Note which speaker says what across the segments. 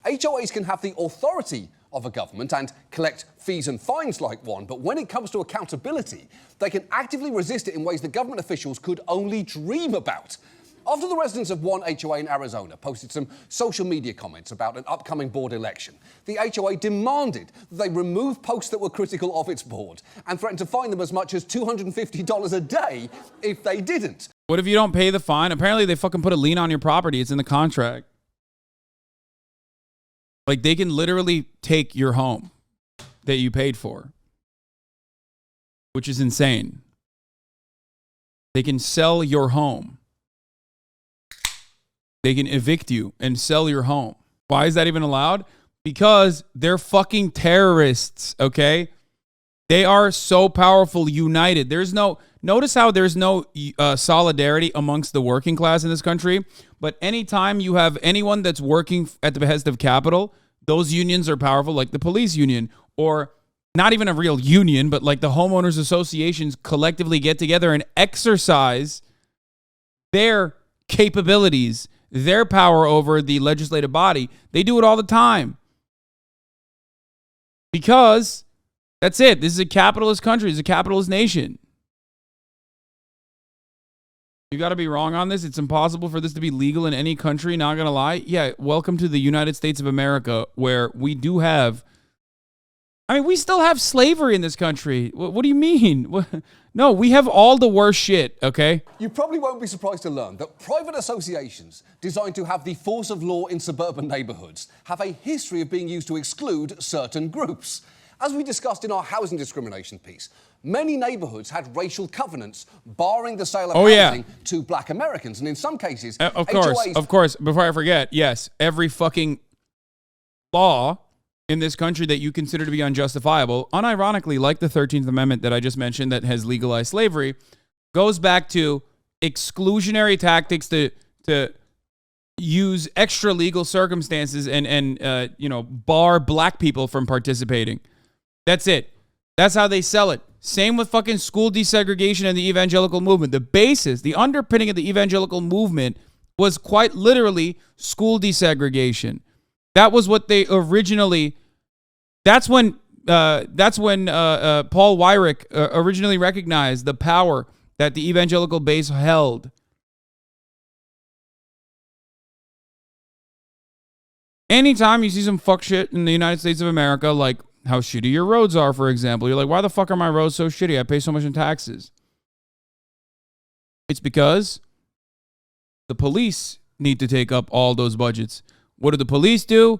Speaker 1: HOAs can have the authority of a government and collect fees and fines like one, but when it comes to accountability, they can actively resist it in ways that government officials could only dream about. After the residents of one HOA in Arizona posted some social media comments about an upcoming board election, the HOA demanded that they remove posts that were critical of its board and threatened to fine them as much as $250 a day if they didn't.
Speaker 2: What if you don't pay the fine? Apparently they fucking put a lien on your property. It's in the contract. Like, they can literally take your home that you paid for, which is insane. They can sell your home. They can evict you and sell your home. Why is that even allowed? Because they're fucking terrorists, okay? They are so powerful, united. Notice how there's no solidarity amongst the working class in this country. But anytime you have anyone that's working at the behest of capital, those unions are powerful, like the police union, or not even a real union, but like the homeowners associations collectively get together and exercise their capabilities, their power over the legislative body. They do it all the time. Because that's it. This is a capitalist country. It's a capitalist nation. You got to be wrong on this. It's impossible for this to be legal in any country, not going to lie. Yeah, welcome to the United States of America, where we do have... I mean, we still have slavery in this country. What do you mean? No, we have all the worst shit, okay?
Speaker 1: You probably won't be surprised to learn that private associations designed to have the force of law in suburban neighborhoods have a history of being used to exclude certain groups. As we discussed in our housing discrimination piece, many neighborhoods had racial covenants barring the sale of housing to black Americans. And in some cases,
Speaker 2: of course, before I forget, yes, every fucking law in this country that you consider to be unjustifiable, unironically, like the 13th Amendment that I just mentioned that has legalized slavery, goes back to exclusionary tactics to use extra legal circumstances and bar black people from participating. That's it. That's how they sell it. Same with fucking school desegregation and the evangelical movement. The basis, the underpinning of the evangelical movement was quite literally school desegregation. That was what they originally... That's when Paul Weyrich originally recognized the power that the evangelical base held. Anytime you see some fuck shit in the United States of America, like how shitty your roads are, for example, you're like, why the fuck are my roads so shitty? I pay so much in taxes. It's because the police need to take up all those budgets. What do the police do?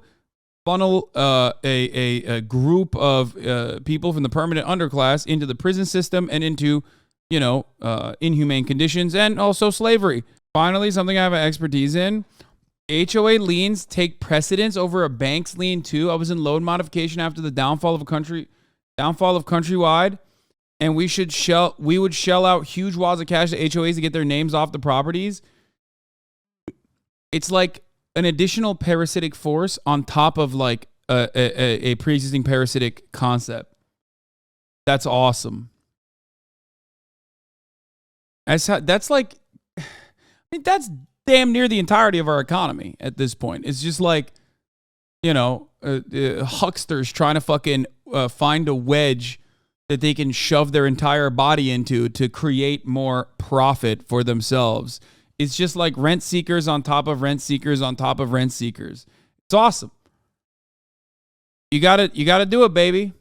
Speaker 2: Funnel a group of people from the permanent underclass into the prison system and into, inhumane conditions and also slavery. Finally, something I have an expertise in. HOA liens take precedence over a bank's lien too. I was in loan modification after the downfall of Countrywide, and we would shell out huge wads of cash to HOAs to get their names off the properties. It's like an additional parasitic force on top of like a pre-existing parasitic concept. That's awesome. That's like, I mean, that's damn near the entirety of our economy at this point. It's just like, hucksters trying to fucking find a wedge that they can shove their entire body into to create more profit for themselves. It's just like rent seekers on top of rent seekers on top of rent seekers. It's awesome. You gotta do it, baby.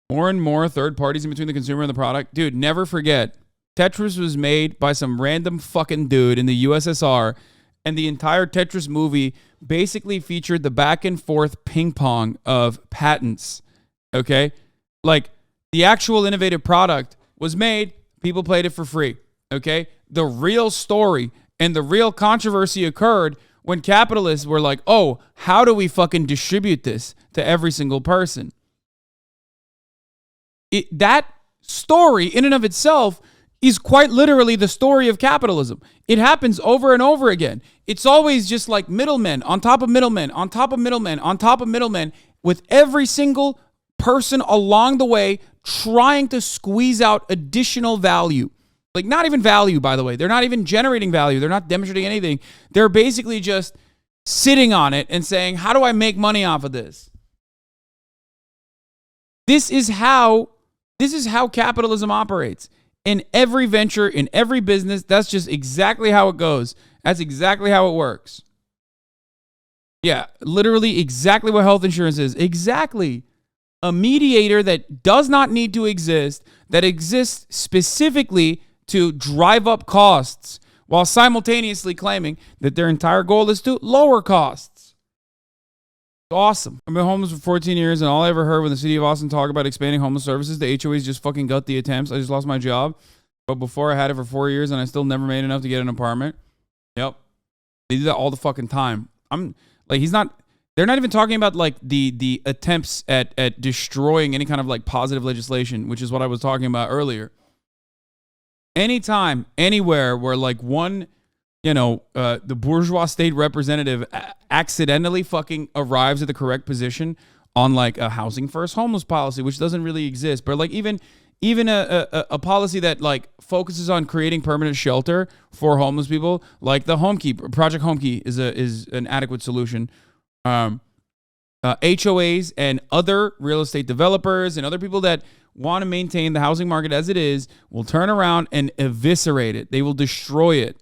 Speaker 2: More and more third parties in between the consumer and the product. Dude, never forget, Tetris was made by some random fucking dude in the USSR, and the entire Tetris movie basically featured the back and forth ping pong of patents. Okay? Like, the actual innovative product was made, people played it for free. Okay? The real story and the real controversy occurred when capitalists were like, oh, how do we fucking distribute this to every single person? That story in and of itself is quite literally the story of capitalism. It happens over and over again. It's always just like middlemen on top of middlemen on top of middlemen on top of middlemen, with every single person along the way trying to squeeze out additional value. Like, not even value, by the way. They're not even generating value. They're not demonstrating anything. They're basically just sitting on it and saying, how do I make money off of this? This is how capitalism operates. In every venture, in every business, that's just exactly how it goes. That's exactly how it works. Yeah, literally exactly what health insurance is. Exactly. A mediator that does not need to exist, that exists specifically to drive up costs while simultaneously claiming that their entire goal is to lower costs. It's awesome. I've been homeless for 14 years, and all I ever heard when the city of Austin talk about expanding homeless services, the HOAs just fucking gut the attempts. I just lost my job. But before I had it for 4 years, and I still never made enough to get an apartment. Yep. They do that all the fucking time. They're not even talking about like the attempts at destroying any kind of like positive legislation, which is what I was talking about earlier. Anytime, anywhere where like one, the bourgeois state representative accidentally fucking arrives at the correct position on like a housing first homeless policy, which doesn't really exist, but like even a policy that like focuses on creating permanent shelter for homeless people, like the Project Homekey is an adequate solution. HOAs and other real estate developers and other people that want to maintain the housing market as it is will turn around and eviscerate it. They will destroy it.